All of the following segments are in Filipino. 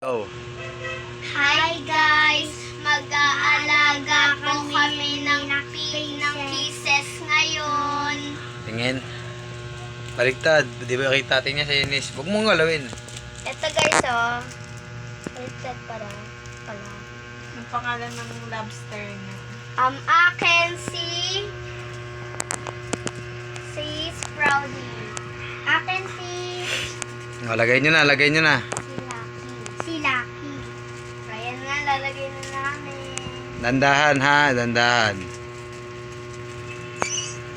Oh. Hi guys! Mag-aalaga po kami ng kisses ngayon. Tingin. Baliktad. Di ba kita niya sa inis? Huwag mong galawin. Ito guys oh. Baliktad pala. Ang pangalan ng lobster na. Akin si Sprouty. Akin si Lagay nyo na. Si Lucky. Ayan nga, lalagay na namin. Dandahan ha. Dandahan.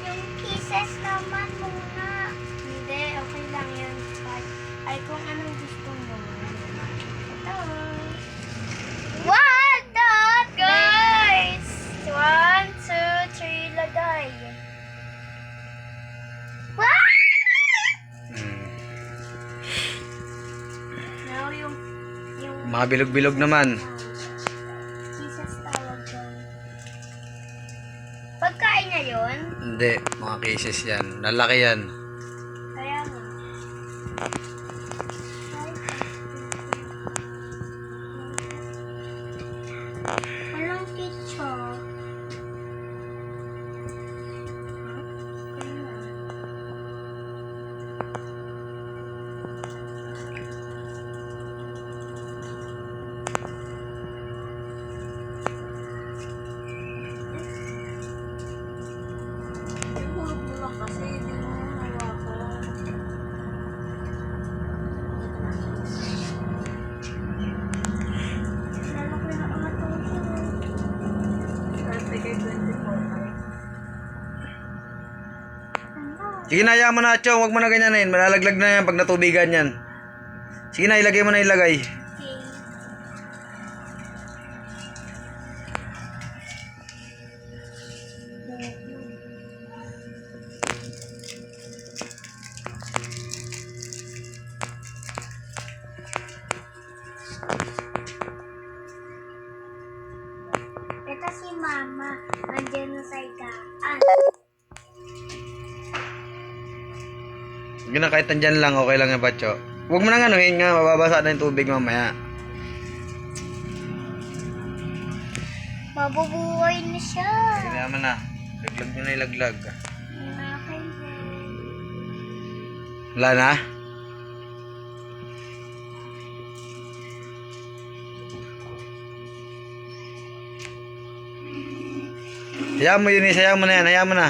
Yung kisses naman muna. Hindi, okay lang yan. Ay, kung anong gusto mo. Ito. What that, guys? 1, 2, 3, lagay. What? Now, yung Mga bilog-bilog naman. kisses tawag doon. Pagkain na yun? Hindi. Mga cases yan. Lalaki yan. Kaya nga. Walang picture. Yung hulog mo lang kasi, hindi mo hawakan. Lalaki na ang atong Birthday kay 24 ay. Sige na, hayaan mo na, Chong. Huwag mo na ganyanin. Malalaglag na yan pag natubigan yan. Sige na, ilagay mo na ilagay. Ito si Mama. Nandiyan na sa higaan. Sige na, kahit nandyan lang, okay lang yung Pacho. Huwag mo na nganuhin nga, mababasa na yung tubig mamaya. Mabubuhay na siya. Sige na naman na. Laglag nyo na ilaglag. Akin din. Wala na? Hayaan mo yun, hayaan mo na yan, hayaan mo na.